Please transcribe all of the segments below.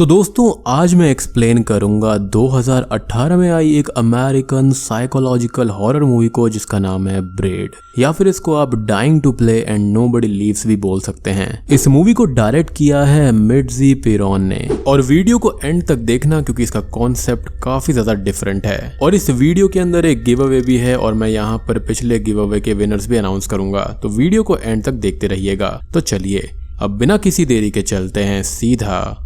तो दोस्तों आज मैं एक्सप्लेन करूंगा 2018 में आई एक अमेरिकन साइकोलॉजिकल हॉरर मूवी को जिसका नाम है ब्रेड, या फिर इसको आप dying to play and nobody leaves भी बोल सकते हैं। इस मूवी को डायरेक्ट किया है मिट्जी पेरोन ने, और वीडियो को एंड तक देखना क्योंकि इसका कॉन्सेप्ट काफी ज्यादा डिफरेंट है। और इस वीडियो के अंदर एक गिव अवे भी है और मैं यहाँ पर पिछले गिव अवे के विनर्स भी अनाउंस करूंगा, तो वीडियो को एंड तक देखते रहिएगा। तो चलिए अब बिना किसी देरी के चलते हैं सीधा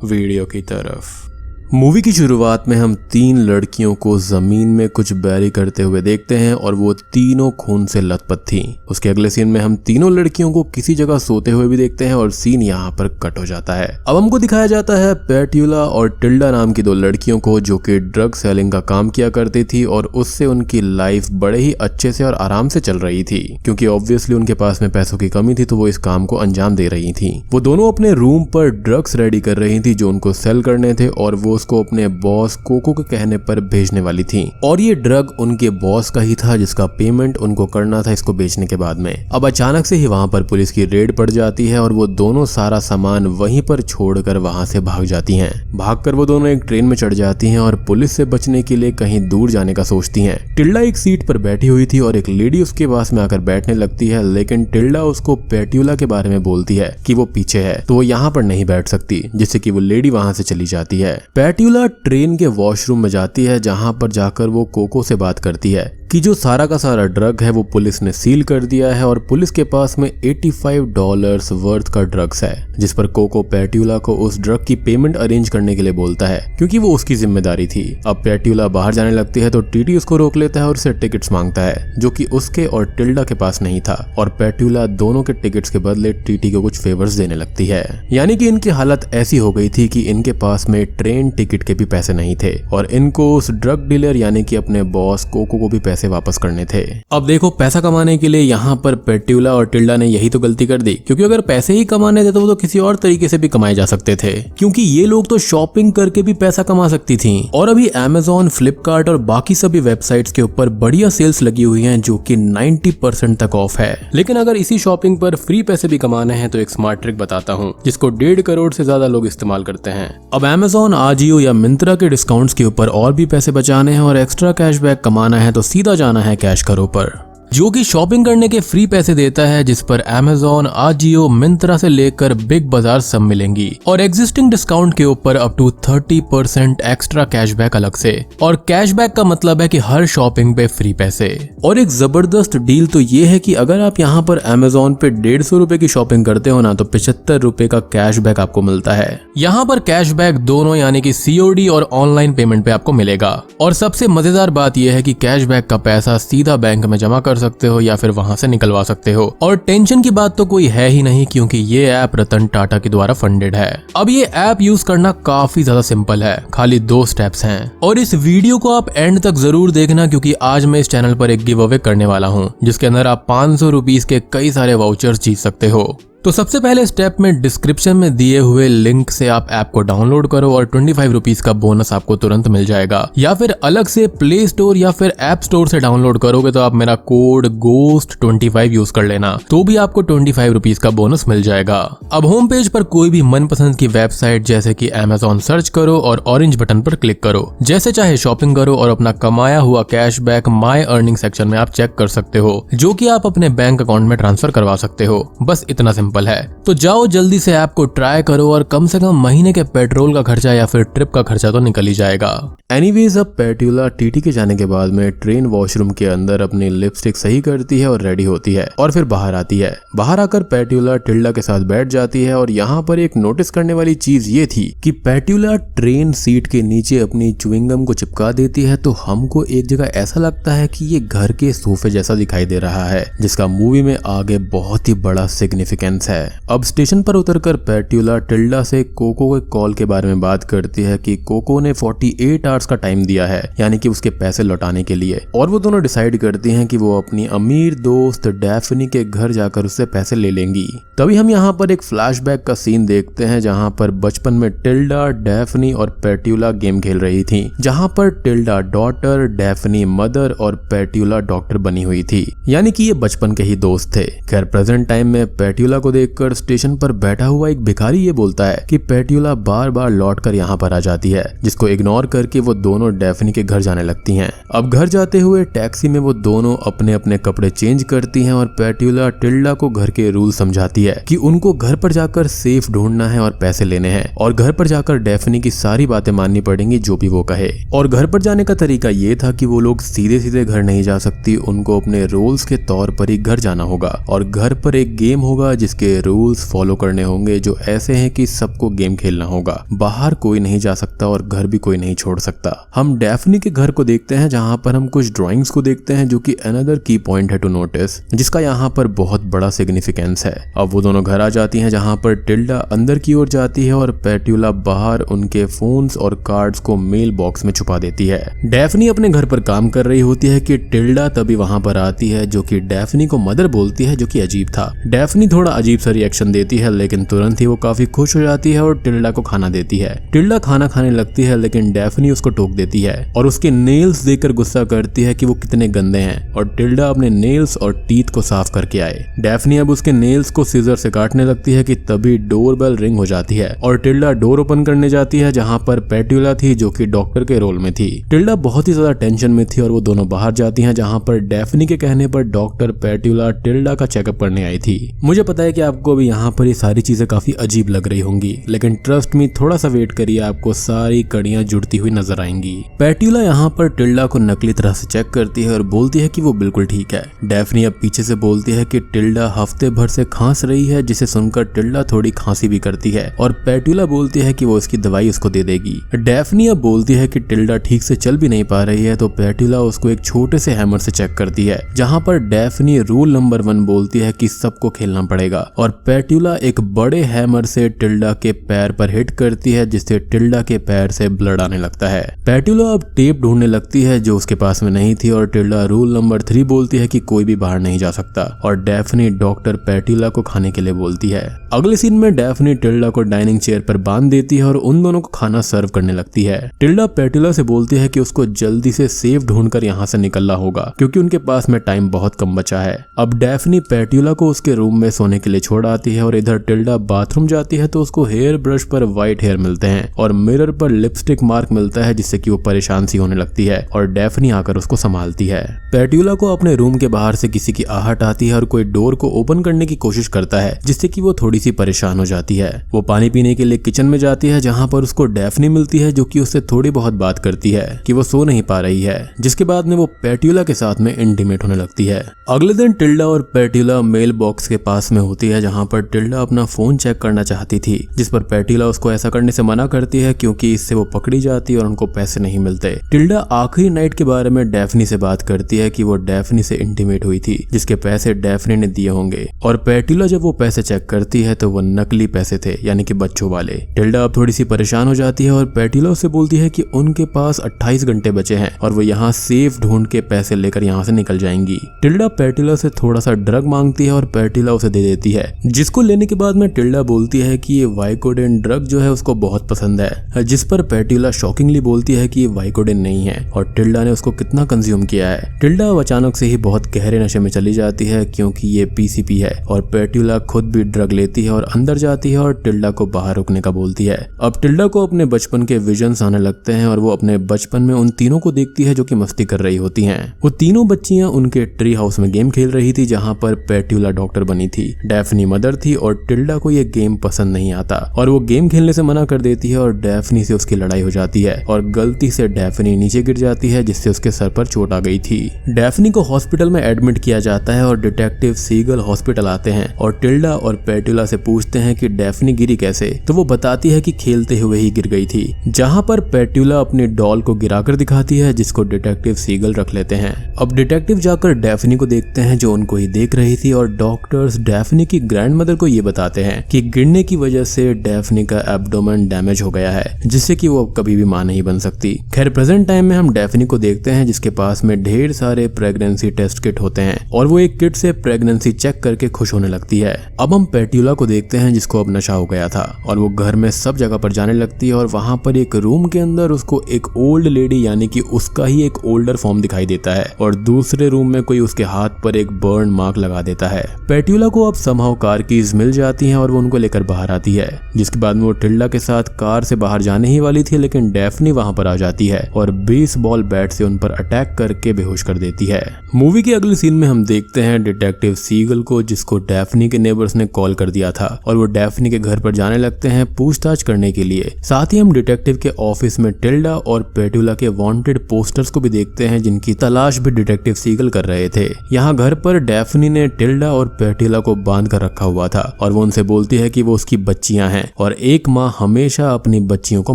वीडियो की तरफ। मूवी की शुरुआत में हम 3 लड़कियों को जमीन में कुछ बैरी करते हुए देखते हैं और वो तीनों खून से लथपथ थीं। उसके अगले सीन में हम तीनों लड़कियों को किसी जगह सोते हुए भी देखते हैं और सीन यहाँ पर कट हो जाता है। अब हमको दिखाया जाता है पेट्यूला और टिल्डा नाम की 2 लड़कियों को जो कि ड्रग सेलिंग का काम किया करती थी और उससे उनकी लाइफ बड़े ही अच्छे से और आराम से चल रही थी, क्योंकि ऑब्वियसली उनके पास में पैसों की कमी थी तो वो इस काम को अंजाम दे रही थी। वो दोनों अपने रूम पर ड्रग्स रेडी कर रही थी जो उनको सेल करने थे और वो उसको अपने बॉस कोको के कहने पर भेजने वाली थी, और ये ड्रग उनके बॉस का ही था जिसका पेमेंट उनको करना था इसको बेचने के बाद में। अब अचानक से ही वहां पर पुलिस की रेड पड़ जाती है और वो दोनों सारा सामान वहीं पर छोड़कर वहां से भाग जाती हैं। भागकर वो दोनों एक ट्रेन में चढ़ जाती हैं और पुलिस से बचने के लिए कहीं दूर जाने का सोचती हैं। टिल्डा एक सीट पर बैठी हुई थी और एक लेडी उसके पास में आकर बैठने लगती है, लेकिन टिल्डा उसको पेट्यूला के बारे में बोलती है कि वो पीछे है तो वो यहाँ पर नहीं बैठ सकती, जिससे कि वो लेडी वहां से चली जाती है। पेट्यूला ट्रेन के वॉशरूम में जाती है जहां पर जाकर वो कोको से बात करती है कि जो सारा का सारा ड्रग है वो पुलिस ने सील कर दिया है और पुलिस के पास में $85 वर्थ का ड्रग्स है, जिस पर कोको पेट्यूला को उस ड्रग की पेमेंट अरेंज करने के लिए बोलता है क्योंकि वो उसकी जिम्मेदारी थी। अब पेट्यूला बाहर जाने लगती है तो टीटी उसको रोक लेता है और उससे टिकट्स मांगता है जो कि उसके और टिल्डा के पास नहीं था, और पेट्यूला दोनों के टिकट्स के बदले टीटी को कुछ फेवर्स देने लगती है। यानी कि इनकी हालत ऐसी हो गई थी कि इनके पास में ट्रेन टिकट के भी पैसे नहीं थे और इनको उस ड्रग डीलर यानी कि अपने बॉस कोको को भी पैसे वापस करने थे। अब देखो, पैसा कमाने के लिए यहाँ पर पेट्यूला और टिल्डा ने यही तो गलती कर दी, क्योंकि अगर पैसे ही कमाने थे तो वो तो किसी और तरीके से भी कमाए जा सकते थे, क्योंकि ये लोग तो शॉपिंग करके भी पैसा कमा सकती थी। और अभी Amazon, फ्लिपकार्ट और बाकी सभी वेबसाइट्स के ऊपर बढ़िया सेल्स लगी हुई हैं जो कि 90% तक ऑफ है। लेकिन अगर इसी शॉपिंग पर फ्री पैसे भी कमाने हैं तो एक स्मार्ट ट्रिक बताता हूँ जिसको 1.5 करोड़ से ज्यादा लोग इस्तेमाल करते हैं। अब Amazon, आजियो या मिंत्रा के डिस्काउंट्स के ऊपर और भी पैसे बचाने हैं और एक्स्ट्रा कैशबैक कमाना है तो सीधा जाना है कैश करो पर, जो कि शॉपिंग करने के फ्री पैसे देता है, जिस पर Amazon, आजियो, मिंत्रा से लेकर बिग बाजार सब मिलेंगी, और एग्जिस्टिंग डिस्काउंट के ऊपर अप टू 30% एक्स्ट्रा कैशबैक अलग से। और कैशबैक का मतलब है कि हर शॉपिंग पे फ्री पैसे। और एक जबरदस्त डील तो ये है कि अगर आप यहाँ पर Amazon पे 150 रुपए की शॉपिंग करते हो ना तो 75 रुपए का कैशबैक आपको मिलता है। यहाँ पर कैशबैक दोनों यानी कि COD और ऑनलाइन पेमेंट पे आपको मिलेगा। और सबसे मजेदार बात यह है कि कैशबैक का पैसा सीधा बैंक में जमा कर सकते हो या फिर वहां से निकलवा सकते हो। और टेंशन की बात तो कोई है ही नहीं क्योंकि ये ऐप रतन टाटा के द्वारा फंडेड है। अब ये ऐप यूज करना काफी ज्यादा सिंपल है, खाली 2 स्टेप्स हैं। और इस वीडियो को आप एंड तक जरूर देखना क्योंकि आज मैं इस चैनल पर एक गिव अवे करने वाला हूँ जिसके अंदर आप 500 रुपीज के कई सारे वाउचर्स जीत सकते हो। तो सबसे पहले स्टेप में डिस्क्रिप्शन में दिए हुए लिंक से आप ऐप को डाउनलोड करो और 25 रुपीज का बोनस आपको तुरंत मिल जाएगा, या फिर अलग से प्ले स्टोर या फिर ऐप स्टोर से डाउनलोड करोगे तो आप मेरा कोड GHOST25 यूज कर लेना तो भी आपको 25 रुपीज का बोनस मिल जाएगा। अब होम पेज पर कोई भी मनपसंद की वेबसाइट जैसे कि Amazon सर्च करो और ऑरेंज बटन पर क्लिक करो, जैसे चाहे शॉपिंग करो और अपना कमाया हुआ कैशबैक माय अर्निंग सेक्शन में आप चेक कर सकते हो, जो कि आप अपने बैंक अकाउंट में ट्रांसफर करवा सकते हो। बस इतना सिंपल है। तो जाओ जल्दी से ऐप को ट्राई करो और कम से कम महीने के पेट्रोल का खर्चा या फिर ट्रिप का खर्चा तो निकल ही जाएगा। एनीवेज, अब पेट्यूला टीटी के जाने के बाद में ट्रेन वॉशरूम के अंदर अपनी लिपस्टिक सही करती है और रेडी होती है और फिर बाहर आती है। बाहर आकर पेट्यूला टिल्डा के साथ बैठ जाती है और यहाँ पर एक नोटिस करने वाली चीज ये थी कि पेट्यूला ट्रेन सीट के नीचे अपनी च्युइंगम को चिपका देती है, तो हमको एक जगह ऐसा लगता है कि ये घर के सोफे जैसा दिखाई दे रहा है, जिसका मूवी में आगे बहुत ही बड़ा सिग्निफिकेंस है। अब स्टेशन पर उतरकर पेट्यूला टिल्डा से कोको के कॉल के बारे में बात करती है कि कोको ने 48 आवर्स का टाइम दिया है, यानी कि उसके पैसे लौटाने के लिए, और वो दोनों डिसाइड करती हैं कि वो अपनी अमीर दोस्त डैफनी के घर जाकर उससे पैसे ले लेंगी। तभी हम यहाँ पर एक फ्लैशबैक का सीन देखते हैं जहाँ पर बचपन में टिल्डा, डैफनी और पेट्यूला गेम खेल रही थी, जहाँ पर टिल्डा डॉटर, डैफनी मदर और पेट्यूला डॉक्टर बनी हुई थी, यानी कि ये बचपन के ही दोस्त थे। खैर प्रेजेंट टाइम में पेट्यूला को को देखकर स्टेशन पर बैठा हुआ एक भिखारी ये बोलता है कि पेट्यूला बार बार लौट कर यहाँ पर आ जाती है, जिसको इग्नोर करके वो दोनों डैफ्नी के घर जाने लगती हैं। अब घर जाते हुए टैक्सी में वो दोनों अपने अपने कपड़े चेंज करती हैं और पेट्यूला टिल्डा को घर के रूल समझाती है कि उनको घर पर जाकर सेफ ढूंढना है और पैसे लेने हैं और घर पर जाकर डैफ्नी की सारी बातें माननी पड़ेंगी जो भी वो कहे। और घर पर जाने का तरीका ये था कि वो लोग सीधे सीधे घर नहीं जा सकती, उनको अपने रूल्स के तौर पर ही घर जाना होगा और घर पर एक गेम होगा जिसके रूल्स फॉलो करने होंगे जो ऐसे हैं कि सबको गेम खेलना होगा, बाहर कोई नहीं जा सकता और घर भी कोई नहीं छोड़ सकता। हम डैफ्नी के घर को देखते हैं जहाँ पर हम कुछ ड्राइंग्स को देखते हैं जो कि अनदर की पॉइंट है टू नोटिस, जिसका यहाँ पर बहुत बड़ा सिग्निफिकेंस है। अब वो दोनों घर आ जाती हैं जहाँ पर टिल्डा अंदर की ओर जाती है और पेट्यूला बाहर उनके फोन्स और कार्ड्स को मेल बॉक्स में छुपा देती है। डैफ्नी अपने घर पर काम कर रही होती है कि टिल्डा तभी वहां पर आती है जो कि डैफ्नी को मदर बोलती है, जो कि अजीब था। डैफ्नी थोड़ा अजीब सा रिएक्शन देती है लेकिन तुरंत ही वो काफी खुश हो जाती है और टिल्डा को खाना देती है। टिल्डा खाना खाने लगती है लेकिन डैफ्नी उसको टोक देती है और उसके नेल्स देखकर गुस्सा करती है कि वो कितने गंदे हैं और टिल्डा अपने नेल्स और टीथ को साफ करके आए। डैफ्नी अब उसके नेल्स को सीजर से काटने लगती है कि तभी डोरबेल रिंग हो जाती है और टिल्डा डोर ओपन करने जाती है जहाँ पर पेट्यूला थी जो कि डॉक्टर के रोल में थी। टिल्डा बहुत ही ज्यादा टेंशन में थी और वो दोनों बाहर जाती हैं जहाँ पर डैफ्नी के कहने पर डॉक्टर पेट्यूला टिल्डा का चेकअप करने आई थी। मुझे पता है कि आपको भी यहाँ पर ये सारी चीजें काफी अजीब लग रही होंगी लेकिन ट्रस्ट मी, थोड़ा सा वेट करिए, आपको सारी कड़ियां जुड़ती हुई नजर आएंगी। पेट्यूला यहाँ पर टिल्डा को नकली तरह से चेक करती है और बोलती है कि वो बिल्कुल ठीक है। डैफ्नी अब पीछे से बोलती है कि टिल्डा हफ्ते भर से खांस रही है, जिसे सुनकर टिल्डा थोड़ी खांसी भी करती है और पेट्यूला बोलती है कि वो इसकी दवाई उसको दे देगी। डैफ्नी अब बोलती है कि टिल्डा ठीक से चल भी नहीं पा रही है तो पेट्यूला उसको एक छोटे से हैमर से चेक करती है, जहां पर डैफ्नी रूल नंबर 1 बोलती है कि सबको खेलना पड़ेगा और पेट्यूला एक बड़े हैमर से टिल्डा के पैर पर हिट करती है जिससे टिल्डा के पैर से ब्लड आने लगता है। पेट्यूला अब टेप ढूंढने लगती है जो उसके पास में नहीं थी और टिल्डा रूल नंबर 3 बोलती है कि कोई भी बाहर नहीं जा सकता और डैफ्नी डॉक्टर पेट्यूला को खाने के लिए बोलती है। अगले सीन में डैफ्नी टिल्डा को डाइनिंग चेयर पर बांध देती है और उन दोनों को खाना सर्व करने लगती है। टिल्डा पेट्यूला से बोलती है कि उसको जल्दी से सेफ ढूंढकर यहाँ से निकलना होगा क्योंकि उनके पास में टाइम बहुत कम बचा है। अब डैफ्नी पेट्यूला को उसके रूम में सोने के लिए छोड़ आती है और इधर टिल्डा बाथरूम जाती है तो उसको हेयर ब्रश पर व्हाइट हेयर मिलते हैं और मिरर पर लिपस्टिक मार्क मिलता है जिससे कि वो परेशान सी होने लगती है और डैफ्नी आकर उसको संभालती है। पेट्यूला को अपने रूम के बाहर से किसी की आहट आती है और कोई डोर को ओपन करने की कोशिश करता है जिससे कि वो थोड़ी सी परेशान हो जाती है। वो पानी पीने के लिए किचन में जाती है जहाँ पर उसको डैफ्नी मिलती है जो कि उससे थोड़ी बहुत बात करती है कि वो सो नहीं पा रही है, जिसके बाद में वो पेट्यूला के साथ में इंटीमेट होने लगती है। अगले दिन टिल्डा और पेट्यूला मेल बॉक्स के पास में होती है जहाँ पर टिल्डा अपना फोन चेक करना चाहती थी, जिस पर पेट्यूला उसको ऐसा करने से मना करती है क्योंकि इससे वो पकड़ी जाती और उनको पैसे नहीं मिलते। टिल्डा आखिरी नाइट के बारे में डैफ्नी से बात करती है कि वो डैफ्नी से इंटीमेट हुई थी जिसके पैसे डैफ्नी ने दिए होंगे और पेट्यूला जब वो पैसे चेक करती है तो वो नकली पैसे थे, यानी कि बच्चों वाले। टिल्डा अब थोड़ी सी परेशान हो जाती है और पेट्यूला उससे बोलती है कि उनके पास 28 घंटे बचे हैं और वो यहाँ सेफ ढूंढ के पैसे लेकर यहाँ से निकल जाएंगी। टिल्डा पेट्यूला से थोड़ा सा ड्रग मांगती है और पेट्यूला उसे दे देती है, जिसको लेने के बाद में टिल्डा बोलती है कि ये वाइकोडेन ड्रग जो है उसको बहुत पसंद है, जिस पर पेट्यूला शॉकिंगली बोलती है कि ये वाइकोडेन नहीं है और टिल्डा ने उसको कितना कंज्यूम किया है। टिल्डा अचानक से ही बहुत गहरे नशे में चली जाती है क्योंकि ये पीसीपी है और पेट्यूला खुद भी ड्रग लेती है और अंदर जाती है और टिल्डा को बाहर रुकने का बोलती है। अब टिल्डा को अपने बचपन के विजन्स आने लगते हैं और वो अपने बचपन में उन तीनों को देखती है जो कि मस्ती कर रही होती हैं। वो तीनों बच्चियां उनके ट्री हाउस में गेम खेल रही थी जहां पर पेट्यूला डॉक्टर बनी थी, डैफ्नी मदर थी और टिल्डा को ये गेम पसंद नहीं आता और वो गेम खेलने से मना कर देती है और डैफ्नी से उसकी लड़ाई हो जाती है और गलती से डैफ्नी नीचे गिर जाती है जिससे उसके सर पर चोट आ गई थी। डैफ्नी को हॉस्पिटल में एडमिट किया जाता है और डिटेक्टिव सीगल हॉस्पिटल आते हैं और टिल्डा और पेट्यूला से पूछते हैं कि डैफ्नी गिरी कैसे, तो वो बताती है कि खेलते हुए ही गिर गई थी, जहां पर पेट्यूला अपनी डॉल को गिराकर दिखाती है जिसको डिटेक्टिव सीगल रख लेते हैं। अब डिटेक्टिव जाकर डैफ्नी को देखते हैं जो उनको ही देख रही थी और डॉक्टर्स डैफ्नी की ग्रैंडमदर को ये बताते हैं कि गिरने की वजह से डैफ्नी का एब्डोमेन डैमेज हो गया है जिससे कि वो अब कभी भी मां नहीं बन सकती। खैर प्रेजेंट टाइम में हम डैफ्नी को देखते हैं जिसके पास में ढेर सारे प्रेगनेंसी टेस्ट किट होते हैं और वो एक किट से प्रेगनेंसी चेक करके खुश होने लगती है। अब हम पेट्यूला को देखते हैं जिसको अब नशा हो गया था और वो घर में सब जगह पर जाने लगती है और वहां पर एक रूम के अंदर उसको एक ओल्ड लेडी यानी कि उसका ही एक ओल्डर फॉर्म दिखाई देता है और दूसरे रूम में कोई उसके हाथ पर एक बर्न मार्क लगा देता है। पेट्यूला को अब समहाउ समहाउ कार कीज मिल जाती हैं और वो उनको लेकर बाहर आती है, जिसके बाद में वो टिल्डा के साथ कार से बाहर जाने ही वाली थी, लेकिन डेफनी वहां पर आ जाती है और बेसबॉल बैट से उन पर अटैक करके बेहोश कर देती है। मूवी की अगली सीन में हम देखते हैं डिटेक्टिव सीगल को, जिसको डेफनी के नेबर्स ने कॉल कर दिया था और वो डेफनी के घर पर जाने लगते हैं पूछताछ करने के लिए। साथ ही हम डिटेक्टिव के ऑफिस में टिल्डा और पेट्यूला के वांटेड पोस्टर्स को भी देखते हैं, जिनकी तलाश भी डिटेक्टिव सीगल कर रहे थे। यहाँ घर पर डेफनी ने टिल्डा और पेट्यूला को बांध कर रखा हुआ था और वो उनसे बोलती है कि वो उसकी बच्चियां हैं और एक माँ हमेशा अपनी बच्चियों को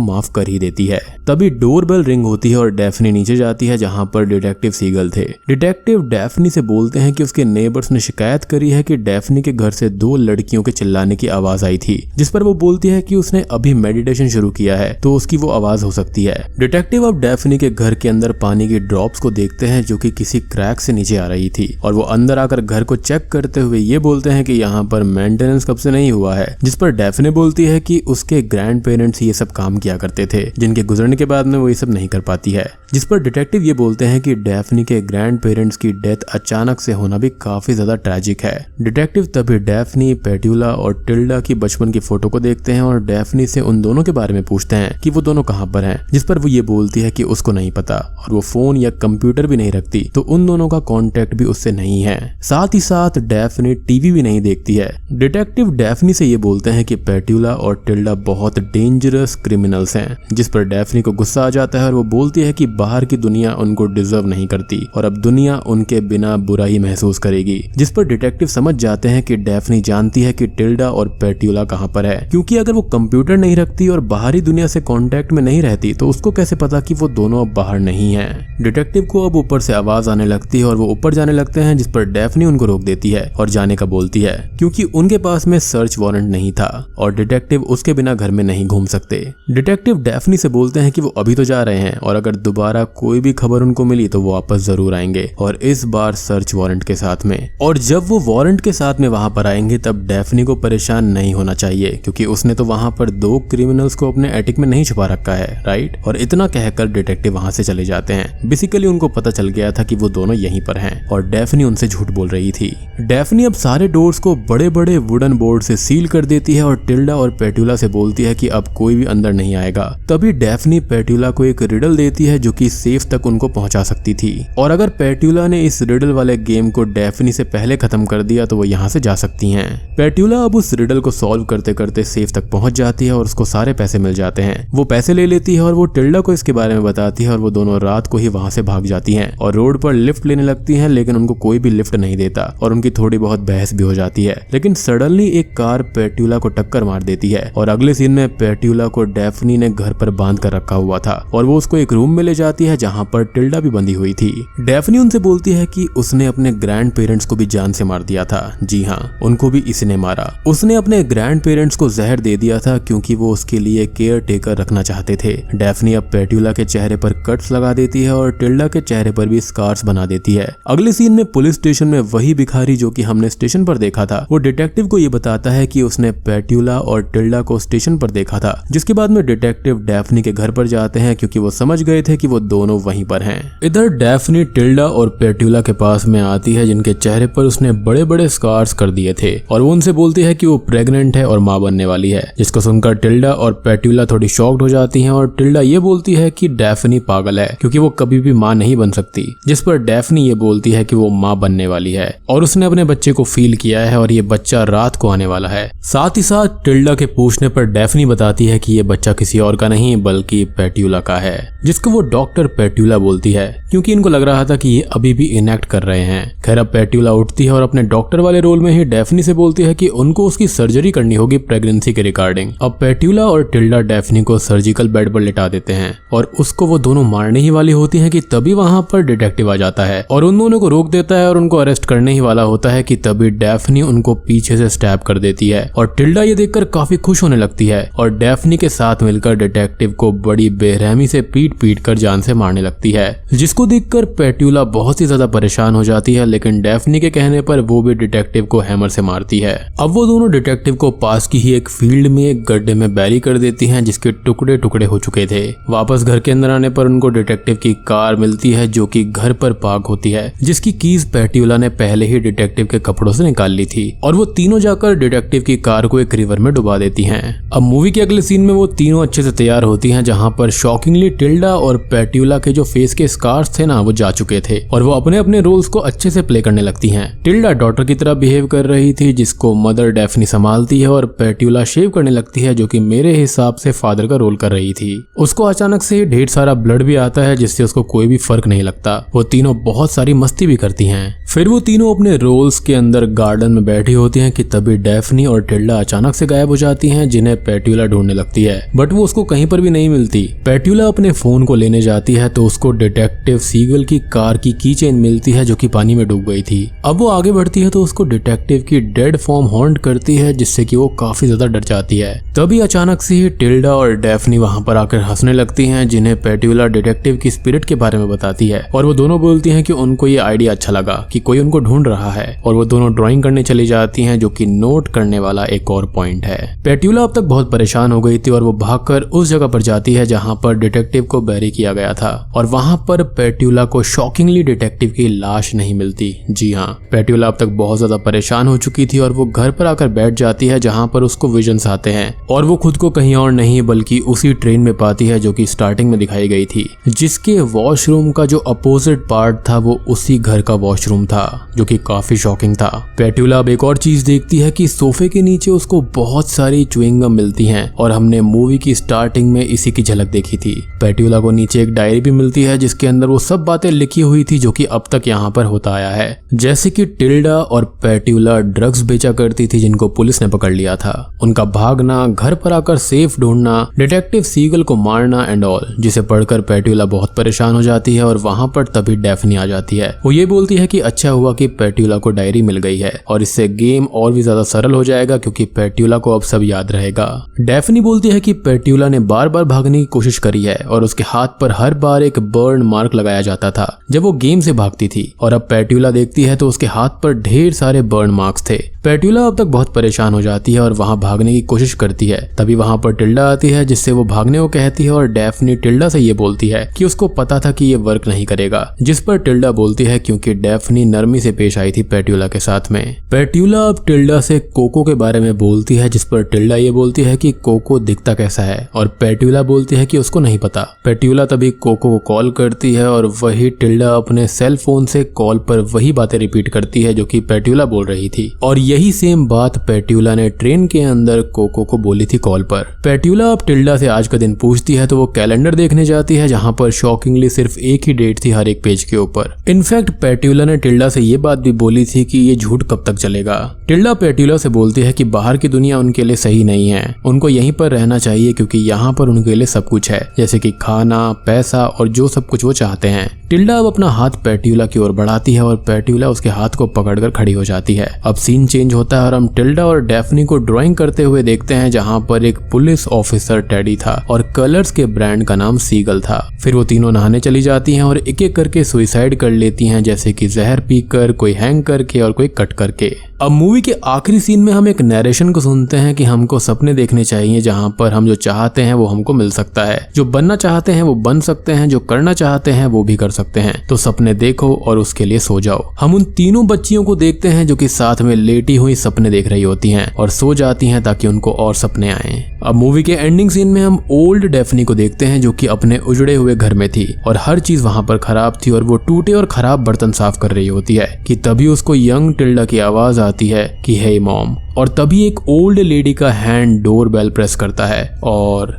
माफ कर ही देती है। तभी डोरबेल रिंग होती है और डेफनी नीचे जाती है जहाँ पर डिटेक्टिव सीगल थे। डिटेक्टिव डेफनी से बोलते हैं कि उसके नेबर्स ने शिकायत करी है कि डेफनी के घर से 2 लड़कियों के चिल्लाने की आवाज आई थी, जिस पर वो बोलती है कि उसने अभी मेडिटेशन शुरू किया है तो उसकी वो आवाज हो सकती है। डिटेक्टिव अब डेफनी के घर के अंदर पानी की ड्रॉप्स को देखते हैं जो कि किसी क्रैक से नीचे आ रही थी और वो अंदर आकर घर को चेक करते हुए ये बोलते हैं कि यहाँ पर मेंटेनेंस कब से नहीं हुआ है, जिस पर डेफनी बोलती है कि उसके ग्रैंड पेरेंट्स ये सब काम किया करते थे, जिनके गुजरने के बाद में वो ये सब नहीं कर पाती है। जिस पर डिटेक्टिव ये बोलते हैं कि डेफनी के ग्रैंड पेरेंट्स की डेथ अचानक से होना भी काफी ज्यादा ट्रैजिक है। डिटेक्टिव तभी डेफनी, पेट्यूला और टिल्डा की बचपन की फोटो को देखते हैं और डेफनी से उन दोनों के बारे में पूछते हैं कि वो दोनों कहाँ पर हैं, जिस पर वो ये बोलती है कि उसको नहीं पता और वो फोन या कंप्यूटर भी नहीं रखती, तो उन दोनों का कांटेक्ट भी उससे नहीं है। साथ ही साथ डेफनी टीवी भी नहीं देखती है। डिटेक्टिव डेफनी से ये बोलते हैं कि पेट्यूला और टिल्डा बहुत डेंजरस क्रिमिनल्स हैं, जिस पर डेफनी को गुस्सा आ जाता है और वो बोलती है कि बाहर की दुनिया उनको डिजर्व नहीं करती और अब दुनिया उनके बिना बुरा ही महसूस करेगी। जिस पर डिटेक्टिव समझ जाते हैं कि डेफनी जानती है कि टिल्डा और पेट्यूला कहाँ पर है, क्योंकि अगर वो कंप्यूटर नहीं रखती और बाहरी दुनिया से कांटेक्ट में नहीं रहती तो उसको कैसे पता कि वो दोनों अब बाहर नहीं है। डिटेक्टिव को अब ऊपर से आवाज आने लगती है और वो ऊपर जाने लगते हैं, जिस पर डेफनी उनको रोक देती है और जाने का बोलती है, क्योंकि उनके पास में सर्च वारंट नहीं था और डिटेक्टिव उसके बिना घर में नहीं घूम सकते। डिटेक्टिव डेफनी से बोलते हैं कि वो अभी तो जा रहे हैं और अगर दोबारा कोई भी खबर उनको मिली तो वो वापस जरूर आएंगे और इस बार सर्च वारंट के साथ में। और जब वो वारंट के साथ में वहां पर आएंगे तब डेफनी को परेशान नहीं होना चाहिए, क्योंकि उसने तो वहां पर 2 क्रिमिनल्स को अपने एटिक में नहीं छुपा रखा है, राइट। और इतना कहकर डिटेक्टिव वहां से चले जाते हैं। बेसिकली उनको पता चल गया था कि वो दोनों यहीं पर हैं और डेफनी उनसे झूठ बोल रही थी। डेफनी अब सारे डोर्स को बड़े बड़े वुडन बोर्ड से सील कर देती है और टिल्डा और पेट्यूला से बोलती है कि अब कोई भी अंदर नहीं आएगा। तभी डेफनी पेट्यूला को एक रिडल देती है जो कि सेफ तक उनको पहुंचा सकती थी और अगर पेट्यूला ने इस रिडल वाले गेम को डेफनी से पहले खत्म कर दिया तो वो यहाँ से जा सकती हैं। पेट्यूला अब उस रिडल को सॉल्व करते करते सेफ तक पहुंच जाती है और उसको सारे पैसे मिल जाते हैं। वो पैसे ले लेती है और वो टिल्डा को इसके बारे में बताती है और वो दोनों रात को ही वहां से भाग जाती हैं और रोड पर लिफ्ट लेने लगती हैं, लेकिन उनको कोई भी लिफ्ट नहीं देता और उनकी थोड़ी बहुत बहस भी हो जाती है। लेकिन सडनली एक कार पेट्यूला को टक्कर मार देती है और अगले सीन में पेट्यूला को डेफनी ने घर पर बांध कर रखा हुआ था और वो उसको एक रूम में ले जाती है जहाँ पर टिल्डा भी बंधी हुई थी। डेफनी उनसे बोलती है कि उसने अपने ग्रैंड पेरेंट्स को भी जान से मार दिया था। जी हाँ, उनको भी इसने मारा। उसने अपने ग्रैंड पेरेंट्स को जहर दे दिया था क्योंकि वो उसके लिए केयर टेकर रखना चाहते थे। डेफनी अब पेट्यूला के चेहरे पर कट्स लगा देती है और टिल्डा के चेहरे पर भी स्कार्स बना देती है। अगले सीन में पुलिस स्टेशन में वही भिखारी जो कि हमने स्टेशन पर देखा था, वो डिटेक्टिव को ये बताता है कि उसने पेट्यूला और टिल्डा को स्टेशन पर देखा था। जिसके बाद में डिटेक्टिव डेफनी के घर पर जाते हैं क्योंकि वो समझ गए थे कि वो दोनों वहीं पर हैं। इधर डेफनी टिल्डा और पेट्यूला के पास में आती है जिनके चेहरे पर उसने बड़े बड़े स्कार्स कर दिए थे और वो उनसे बोलती है कि वो प्रेग्नेंट है और मां बनने वाली है। जिसको सुनकर टिल्डा और पेट्यूला थोड़ी शॉक्ड हो जाती हैं और टिल्डा ये बोलती है कि डेफनी पागल है क्योंकि वो कभी भी मां नहीं बन सकती। जिस पर डेफनी ये बोलती है कि वो मां बनने वाली है और उसने अपने बच्चे को फील किया है और ये बच्चा रात को आने वाला है। साथ ही साथ टिल्डा के पूछने पर डेफनी बताती है कि ये बच्चा किसी और का नहीं बल्कि पेट्यूला का है, जिसको वो डॉक्टर पेट्यूला बोलती है क्योंकि इनको लग रहा था कि ये अभी भी इनएक्ट कर रहे हैं। खैर अब पेट्यूला उठती है और अपने डॉक्टर वाले रोल में ही डेफनी से बोलती है कि उनको उसकी सर्जरी करनी होगी प्रेगनेंसी के रिगार्डिंग। अब पेट्यूला और टिल्डा डेफनी को सर्जिकल बेड पर लिटा देते हैं और उसको वो दोनों मारने ही वाली होती है कि तभी वहां पर डिटेक्टिव आ जाता है और उन दोनों को रोक देता है और उनको अरेस्ट करने ही वाला होता है कि तभी डेफनी उनको पीछे से स्टैब कर देती है और टिल्डा ये देखकर काफी खुश होने लगती है और डेफनी के साथ मिलकर डिटेक्टिव को बड़ी बेरहमी से पीट कर जान से मारने लगती है, जिसको देखकर पेट्यूला बहुत ही ज्यादा परेशान हो जाती है। लेकिन डेफनी के कहने पर वो भी डिटेक्टिव को हैमर से मारती है। अब वो दोनों डिटेक्टिव को पास की ही एक फील्ड में एक गड्ढे में बैरी कर देती हैं जिसके टुकड़े टुकड़े हो चुके थे। वापस घर के अंदर आने पर उनको डिटेक्टिव की कार मिलती है जो कि घर पर पार्क होती है, जिसकी कीज पेट्यूला ने पहले ही डिटेक्टिव के कपड़ों से निकाल ली थी और वो तीनों जाकर डिटेक्टिव की कार को एक रिवर में डुबा देती हैं। अब मूवी के अगले सीन में वो तीनों अच्छे से तैयार होती हैं, जहां पर शॉकिंगली टिल्डा और पेट्यूला के जो फेस के स्कार्स थे ना वो जा चुके थे और वो अपने अपने रोल्स को अच्छे से प्ले करने लगती हैं। टिल्डा डॉटर की तरह बिहेव कर रही थी जिसको मदर डेफनी संभालती है और पेट्यूला शेव करने लगती है जो कि मेरे हिसाब से फादर का रोल कर रही थी। उसको अचानक से ढेर सारा ब्लड भी आता है जिससे उसको कोई भी फर्क नहीं लगता। वो तीनों बहुत सारी मस्ती भी करती हैं। फिर वो तीनों अपने रोल्स के अंदर गार्डन में बैठी होती हैं कि तभी डेफनी और टिल्डा अचानक से गायब हो जाती हैं, जिन्हें पेट्यूला ढूंढने लगती है बट वो उसको कहीं पर भी नहीं मिलती। पेट्यूला अपने फोन को लेने जाती है तो उसको डिटेक्टिव सीगल की कार की कीचेन मिलती है जो कि पानी में डूब गई थी। अब वो आगे बढ़ती है तो उसको डिटेक्टिव की डेड फॉर्म हॉन्ट करती है जिससे कि वो काफी ज्यादा डर जाती है। तभी अचानक से ही टिल्डा और डेफनी वहां पर आकर हंसने लगती हैं, जिन्हें पेट्यूला डिटेक्टिव की स्पिरिट के बारे में बताती है और वो दोनों बोलती हैं कि उनको ये आइडिया अच्छा लगा कि कोई उनको ढूंढ रहा है और वो दोनों ड्राइंग करने चली जाती हैं, जो कि नोट करने वाला एक और पॉइंट है। पेट्यूला अब तक बहुत परेशान हो गई थी और वो भागकर उस जगह पर जाती है जहां पर डिटेक्टिव को बैरी किया गया था और वहां पर पेट्यूला को शॉकिंगली डिटेक्टिव की लाश नहीं मिलती। जी हाँ, पेट्यूला अब तक बहुत ज्यादा परेशान हो चुकी थी और वो घर पर आकर बैठ जाती है जहां पर उसको विजन्स आते हैं और वो खुद को कहीं और नहीं बल्कि उसी ट्रेन में पाती है जो कि स्टार्टिंग में दिखाई गई थी, जिसके वॉशरूम का जो अपोजिट पार्ट था वो उसी घर का वॉशरूम था, जो कि काफी शॉकिंग था। पेट्यूला अब एक और चीज देखती है कि सोफे के नीचे उसको बहुत सारी च्युइंग गम मिलती हैं और हमने मूवी की स्टार्टिंग में इसी की झलक देखी थी। पेट्यूला को नीचे एक डायरी भी मिलती है जिसके अंदर वो सब बातें लिखी हुई थी जो कि अब तक यहाँ पर होता आया है, जैसे कि टिल्डा और पेट्यूला ड्रग्स बेचा करती थी जिनको पुलिस ने पकड़ लिया था, उनका भागना, घर पर आकर सेफ ढूंढना, डिटेक्टिव सीगल को मारना एंड ऑल, जिसे पढ़कर पेट्यूला बहुत परेशान हो जाती है और वहां पर तभी डेफनी आ जाती है। वो ये बोलती है कि अच्छा हुआ कि पेट्यूला को डायरी मिल गई है और इससे गेम और भी ज्यादा सरल हो जाएगा क्योंकि पेट्यूला को अब सब याद रहेगा। डेफनी बोलती है कि पेट्यूला ने बार बार भागने की कोशिश करी है और उसके हाथ पर हर बार एक बर्न मार्क लगाया जाता था जब वो गेम से भागती थी और अब पेट्यूला देखती है तो उसके हाथ पर ढेर सारे बर्न मार्क्स थे। पेट्यूला अब तक बहुत परेशान हो जाती है और वहां भागने की कोशिश करती है। तभी वहां पर टिल्डा आती है जिससे वो भागने को कहती है और डेफनी टिल्डा से ये बोलती है कि उसको पता था कि ये वर्क नहीं करेगा, जिस पर टिल्डा बोलती है क्योंकि डेफनी नरमी से पेश आई थी पेट्यूला के साथ में। पेट्यूला अब टिल्डा से कोको के बारे में बोलती है जिस पर टिल्डा ये बोलती है कि कोको दिखता कैसा है और पेट्यूला बोलती है कि उसको नहीं पता। पेट्यूला तभी कोको को कॉल करती है और वही टिल्डा अपने सेल फोन से कॉल पर वही बातें रिपीट करती है जो कि पेट्यूला बोल रही थी और यही सेम बात पेट्यूला ने ट्रेन के अंदर कोको को बोली थी कॉल पर। पेट्यूला अब टिल्डा से आज का दिन पूछती है तो वो कैलेंडर देखने जाती है जहां पर शॉकिंगली सिर्फ एक ही डेट थी हर एक पेज के ऊपर। इनफैक्ट पेट्यूला ने टिल्डा से ये बात भी बोली थी कि ये झूठ कब तक चलेगा। टिल्डा पेट्यूला से बोलती है कि बाहर की दुनिया उनके लिए सही नहीं है, उनको यहीं पर रहना चाहिए क्योंकि यहाँ पर उनके लिए सब कुछ है, जैसे कि खाना, पैसा और जो सब कुछ वो चाहते हैं। टिल्डा अब अपना हाथ पेट्यूला की ओर बढ़ाती है और पेट्यूला उसके हाथ को पकड़कर खड़ी हो जाती है। अब सीन चेंज होता है और हम टिल्डा और डेफनी को ड्राइंग करते हुए देखते हैं जहां पर एक पुलिस ऑफिसर टेडी था और कलर्स के ब्रांड का नाम सीगल था। फिर वो तीनों नहाने चली जाती हैं और एक एक करके सुसाइड कर लेती हैं, जैसे कि जहर पीकर, कोई हैंग करके और कोई कट करके। अब मूवी के आखिरी सीन में हम एक नरेशन को सुनते हैं कि हमको सपने देखने चाहिए जहां पर हम जो चाहते हैं वो हमको मिल सकता है, जो बनना चाहते हैं वो बन सकते हैं, जो करना चाहते हैं वो भी कर सकते हैं। तो सपने देखो और उसके लिए सो जाओ। हम उन तीनों बच्चियों को देखते हैं जो कि साथ में लेटी हुई सपने देख रही होती हैं और सो जाती हैं ताकि उनको और सपने आए। अब मूवी के एंडिंग सीन में हम ओल्ड डेफनी को देखते हैं जो कि अपने उजड़े हुए घर में थी और हर चीज वहां पर खराब थी और वो टूटे और खराब बर्तन साफ कर रही होती है कि तभी उसको यंग टिल्डा की आवाज आती है कि हे मॉम, और तभी एक ओल्ड लेडी का हैंड डोर बेल प्रेस करता है और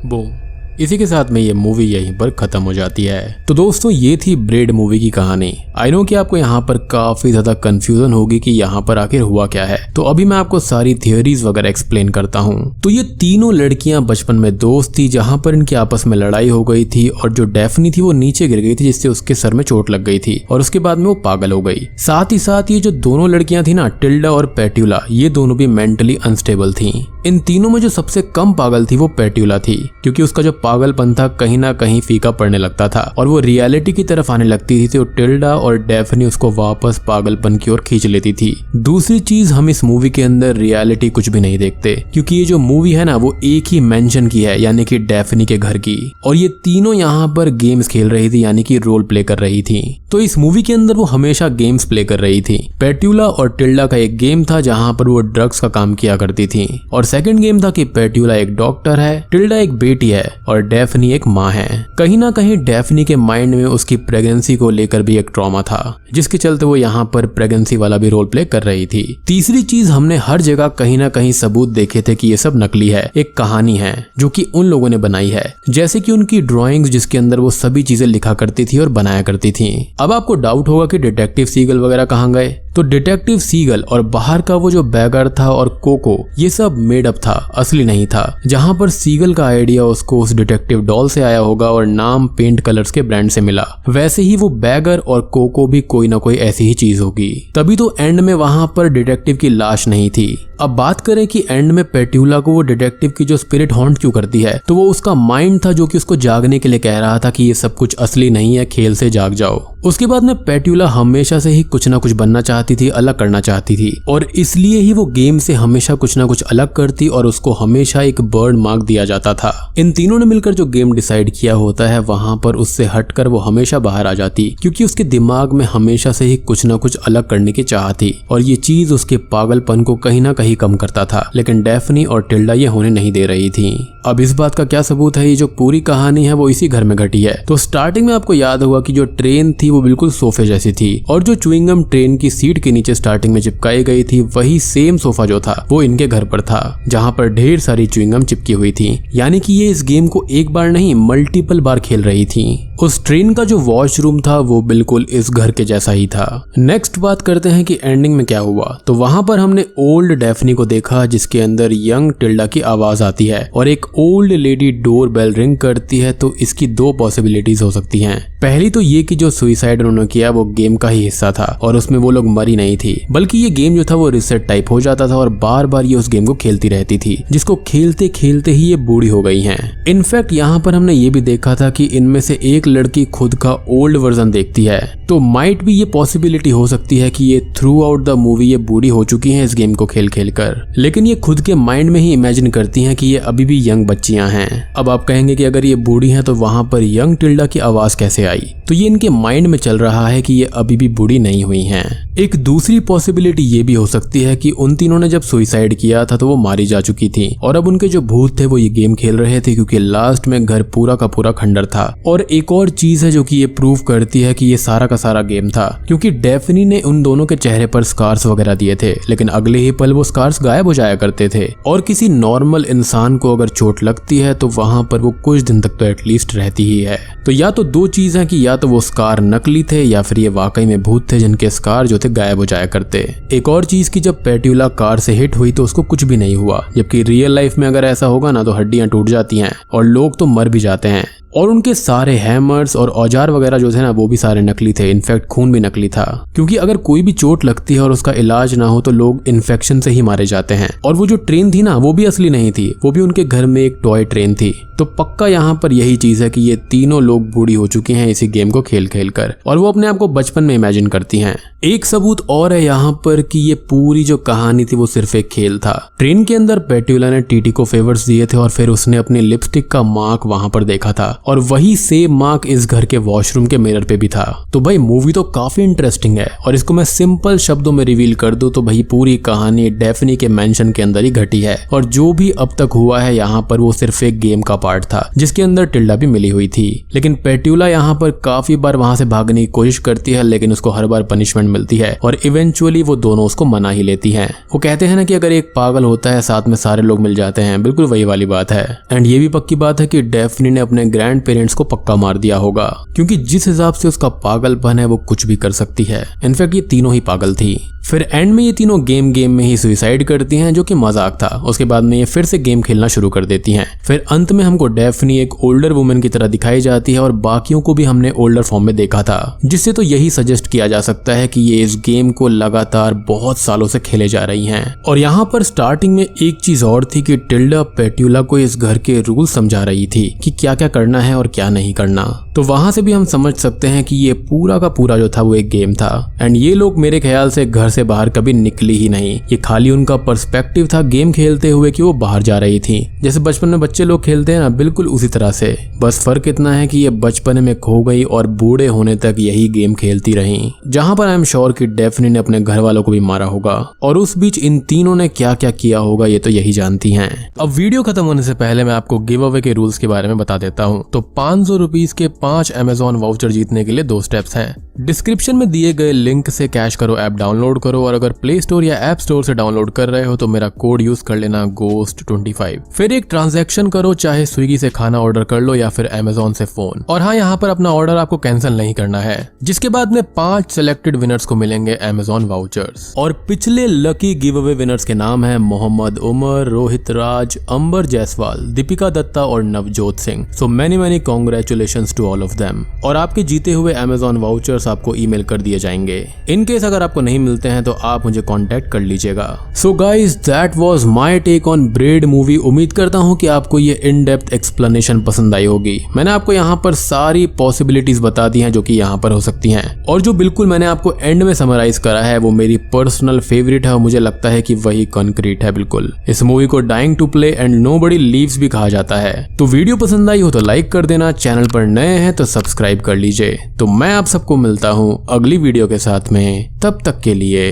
बूम। इसी के साथ में ये मूवी यहीं पर खत्म हो जाती है। तो दोस्तों ये थी ब्रेड मूवी की कहानी। आई नो कि आपको यहाँ पर काफी ज्यादा कंफ्यूजन होगी कि यहाँ पर आखिर हुआ क्या है, तो अभी मैं आपको सारी थियोरीज वगैरह एक्सप्लेन करता हूँ। तो ये तीनों लड़कियां बचपन में दोस्त थी जहाँ पर इनकी आपस में लड़ाई हो गई थी और जो डेफनी थी वो नीचे गिर गई थी जिससे उसके सर में चोट लग गई थी और उसके बाद में वो पागल हो गई। साथ ही साथ ये जो दोनों लड़कियां थी ना, टिल्डा और पेट्यूला, ये दोनों भी मेंटली अनस्टेबल थी। इन तीनों में जो सबसे कम पागल थी वो पेट्यूला थी क्योंकि उसका जो पागलपन था कहीं ना कहीं फीका पड़ने लगता था और वो रियलिटी की तरफ आने लगती थी, तो टिल्डा और डेफनी उसको वापस पागलपन की ओर खींच लेती थी। दूसरी चीज, हम इस मूवी के अंदर रियलिटी कुछ भी नहीं देखते, क्योंकि ये जो मूवी है ना वो एक ही मेंशन की है, यानी कि डेफनी के घर की, और ये तीनों यहाँ पर गेम्स खेल रही थी, यानी कि रोल प्ले कर रही थी। तो इस मूवी के अंदर वो हमेशा गेम्स प्ले कर रही थी। पेट्यूला और टिल्डा का एक गेम था जहाँ पर वो ड्रग्स का काम किया करती थी, और सेकंड गेम था कि पेट्यूला एक डॉक्टर है, टिल्डा एक बेटी है और डेफनी एक माँ है। कहीं ना कहीं डेफनी के माइंड में उसकी प्रेगनेंसी को लेकर भी एक ट्रॉमा था, जिसके चलते वो यहाँ पर प्रेगनेंसी वाला भी रोल प्ले कर रही थी। तीसरी चीज, हमने हर जगह कहीं ना कहीं सबूत देखे थे कि ये सब नकली है, एक कहानी है जो कि उन लोगों ने बनाई है, जैसे कि उनकी ड्राइंग्स जिसके अंदर वो सभी चीजें लिखा करती थी और बनाया करती थी। अब आपको डाउट होगा कि डिटेक्टिव सीगल वगैरह कहाँ गए, तो डिटेक्टिव सीगल और बाहर का वो जो बैगर था और कोको, ये सब मेड अप था, असली नहीं था। जहां पर सीगल का आइडिया उसको उस डिटेक्टिव डॉल से आया होगा और नाम पेंट कलर्स के ब्रांड से मिला, वैसे ही वो बैगर और कोको भी कोई ना कोई ऐसी ही चीज होगी। तभी तो एंड में वहां पर डिटेक्टिव की लाश नहीं थी। अब बात करें कि एंड में पेट्यूला को वो डिटेक्टिव की जो स्पिरिट हॉन्ट क्यों करती है, तो वो उसका माइंड था जो कि उसको जागने के लिए कह रहा था कि ये सब कुछ असली नहीं है, खेल से जाग जाओ। उसके बाद में पेट्यूला हमेशा से ही कुछ ना कुछ बनना चाहती थी, अलग करना चाहती थी, और इसलिए ही वो गेम से हमेशा कुछ ना कुछ अलग करती और उसको हमेशा एक बर्ड मार्क दिया जाता था। इन तीनों ने मिलकर जो गेम डिसाइड किया होता है, वहां पर उससे हटकर वो हमेशा बाहर आ जाती, क्योंकि उसके दिमाग में हमेशा से ही कुछ ना कुछ अलग करने की चाह थी, और ये चीज उसके पागलपन को कहीं ना कहीं कम करता था। लेकिन डेफनी और टिल्डा ये होने नहीं दे रही थी। अब इस बात का क्या सबूत है, ये जो पूरी कहानी है वो इसी घर में घटी है। तो स्टार्टिंग में आपको याद होगा कि जो ट्रेन थी वो बिल्कुल सोफे जैसी थी, और जो च्युइंगम ट्रेन की सीट के नीचे स्टार्टिंग में चिपकाई गई थी, वही सेम सोफा जो था वो इनके घर पर था, जहां पर ढेर सारी च्युइंगम चिपकी हुई थी। यानी कि ये इस गेम को एक बार नहीं मल्टीपल बार खेल रही थी। उस ट्रेन का जो वॉशरूम था वो बिल्कुल इस घर के जैसा ही था। नेक्स्ट बात करते हैं कि एंडिंग में क्या हुआ। तो वहां पर हमने ओल्ड डेफनी को देखा, जिसके अंदर यंग टिल्डा की आवाज आती है और एक old lady door bell ring करती है। तो इसकी दो पॉसिबिलिटीज हो सकती हैं। पहली तो ये कि जो सुसाइड उन्होंने किया वो गेम का ही हिस्सा था और उसमें वो लोग मरी नहीं थी, बल्कि ये गेम जो था वो रिसेट टाइप हो जाता था और बार बार ये उस गेम को खेलती रहती थी, जिसको खेलते खेलते ही ये बूढ़ी हो गई हैं। इनफैक्ट यहाँ पर हमने ये भी देखा था कि इनमें से एक लड़की खुद का ओल्ड वर्जन देखती है, तो माइट भी ये पॉसिबिलिटी हो सकती है कि ये थ्रू आउट द मूवी ये बूढ़ी हो चुकी हैं इस गेम को खेल खेल कर, लेकिन ये खुद के माइंड में ही इमेजिन करती हैं कि ये अभी भी यंग बच्चियां हैं। अब आप कहेंगे कि अगर ये बूढ़ी हैं तो वहां पर यंग टिल्डा की आवाज कैसे आई, तो ये इनके माइंड में चल रहा है कि ये अभी भी बूढ़ी नहीं हुई हैं। एक दूसरी पॉसिबिलिटी ये भी हो सकती है कि उन तीनों ने जब सुसाइड किया था तो वो मारी जा चुकी थी और अब उनके जो भूत थे वो ये गेम खेल रहे थे, क्योंकि लास्ट में घर पूरा का पूरा खंडर था। और एक और चीज है जो कि ये प्रूव करती है कि ये सारा का सारा गेम था, क्योंकि डेफनी ने उन दोनों के चेहरे पर स्कार्स वगैरह दिए थे, लेकिन अगले ही पल वो स्कार्स गायब हो जाया करते थे। और किसी नॉर्मल इंसान को अगर चोट लगती है तो वहां पर वो कुछ दिन तक तो एटलीस्ट रहती ही है। तो या तो दो चीज है कि या तो वो स्कार नकली थे या फिर ये वाकई में भूत थे जिनके स्कार जो थे गायब हो जाया करते। एक और चीज कि जब पेट्यूला कार से हिट हुई तो उसको कुछ भी नहीं हुआ, जबकि रियल लाइफ में अगर ऐसा होगा ना तो हड्डियां टूट जाती हैं और लोग तो मर भी जाते हैं। और उनके सारे हैमर्स और औजार वगैरह जो थे ना वो भी सारे नकली थे, इनफैक्ट खून भी नकली था, क्योंकि अगर कोई भी चोट लगती है और उसका इलाज ना हो तो लोग इन्फेक्शन से ही मारे जाते हैं। और वो जो ट्रेन थी ना वो भी असली नहीं थी, वो भी उनके घर में एक टॉय ट्रेन थी। तो पक्का यहाँ पर यही चीज है कि ये तीनों लोग बूढ़ी हो चुकी हैं इसी गेम को खेल खेल कर, और वो अपने आप को बचपन में इमेजिन करती हैं। एक सबूत और है यहाँ पर कि ये पूरी जो कहानी थी वो सिर्फ एक खेल था। ट्रेन के अंदर पेट्यूला ने टीटी को फेवर्स दिए थे और फिर उसने अपने लिपस्टिक का मार्क वहां पर देखा था, और वही सेम मार्क इस घर के वॉशरूम के मिरर पे भी था। तो भाई मूवी तो काफी इंटरेस्टिंग है, और इसको मैं सिंपल शब्दों में रिवील कर दूं तो भाई पूरी कहानी डेफनी के मेंशन के अंदर ही घटी है, और जो भी अब तक हुआ है यहाँ पर वो सिर्फ एक गेम का पार्ट था जिसके अंदर टिल्डा भी मिली हुई थी। लेकिन पेट्यूला यहाँ पर काफी बार वहां से भागने की कोशिश करती है, लेकिन उसको हर बार पनिशमेंट मिलती है और इवेंचुअली वो दोनों उसको मना ही लेती हैं। वो कहते हैं ना कि अगर एक पागल होता है साथ में सारे लोग मिल जाते हैं, बिल्कुल वही वाली बात है। एंड ये भी पक्की बात है कि डेफनी ने अपने ग्रैंड ग्रैंड पेरेंट्स को पक्का मार दिया होगा, क्योंकि जिस हिसाब से उसका पागलपन है वो कुछ भी कर सकती है। इनफैक्ट ये तीनों ही पागल थी। फिर एंड में ये तीनों गेम में ही सुसाइड करती हैं, जो कि मजाक था। उसके बाद में ये फिर से गेम खेलना शुरू कर देती हैं। फिर अंत में हमको डेफनी एक ओल्डर वुमेन की तरह दिखाई जाती है और बाकियों को भी हमने ओल्डर फॉर्म में देखा था, जिससे तो यही सजेस्ट किया जा सकता है कि ये इस गेम को लगातार बहुत सालों से खेले जा रही हैं। और यहाँ पर स्टार्टिंग में एक चीज और थी कि टिल्डा पेट्यूला को इस घर के रूल समझा रही थी कि क्या क्या करना है और क्या नहीं करना। तो वहां से भी हम समझ सकते हैं कि ये पूरा का पूरा जो था वो एक गेम था। एंड ये लोग मेरे ख्याल से घर से बाहर कभी निकली ही नहीं। ये खाली उनका पर्सपेक्टिव था गेम खेलते हुए कि वो बाहर जा रही थी, जैसे बचपन में बच्चे लोग खेलते हैं ना, बिल्कुल उसी तरह से। बस फर्क इतना है कि ये बचपन में खो गई और बूढ़े होने तक यही गेम खेलती रही, जहां पर आई एम श्योर कि डेफनी ने अपने घर वालों को भी मारा होगा। और उस बीच इन तीनों ने क्या क्या किया होगा ये तो यही जानती हैं। अब वीडियो खत्म होने से पहले मैं आपको गिव अवे के रूल्स के बारे में बता देता हूँ। तो 500 रुपीज के 5 अमेजॉन वाउचर जीतने के लिए 2 स्टेप्स हैं। डिस्क्रिप्शन में दिए गए लिंक से कैश करो ऐप डाउनलोड करो, और अगर प्ले स्टोर या ऐप स्टोर से डाउनलोड कर रहे हो तो मेरा कोड यूज कर लेना GHOST25। फिर एक ट्रांजैक्शन करो, चाहे स्विगी से खाना ऑर्डर कर लो या फिर अमेजॉन से फोन। और हाँ, यहाँ पर अपना ऑर्डर आपको कैंसिल नहीं करना है। जिसके बाद में 5 सिलेक्टेड विनर्स को मिलेंगे अमेजॉन वाउचर्स। और पिछले लकी गिव अवे विनर्स के नाम है मोहम्मद उमर, रोहित राज, अंबर जायसवाल, दीपिका दत्ता और Navjot Singh. So many congratulations to all of them. और आपके जीते हुए अमेजॉन वाउचर्स आपको ईमेल कर दिए जाएंगे। इन केस अगर आपको नहीं मिलते हैं तो आप मुझे कांटेक्ट कर लीजिएगा। So guys, that was my take on bread movie. उम्मीद करता हूं कि आपको ये इन डेप्थ एक्सप्लेनेशन पसंद आई होगी। मैंने आपको यहाँ पर सारी पॉसिबिलिटीज बता दी हैं जो कि यहाँ पर हो सकती हैं, और जो बिल्कुल मैंने आपको एंड में समराइज करा है वो मेरी पर्सनल फेवरेट है और मुझे लगता है कि वही कंक्रीट है बिल्कुल। इस मूवी को dying to play and nobody leaves भी कहा जाता है। तो वीडियो पसंद आई हो तो लाइक कर देना, चैनल पर नए हैं तो सब्सक्राइब कर लीजिए। तो मैं आप सबको मिलता हूँ अगली वीडियो के साथ में, तब तक के लिए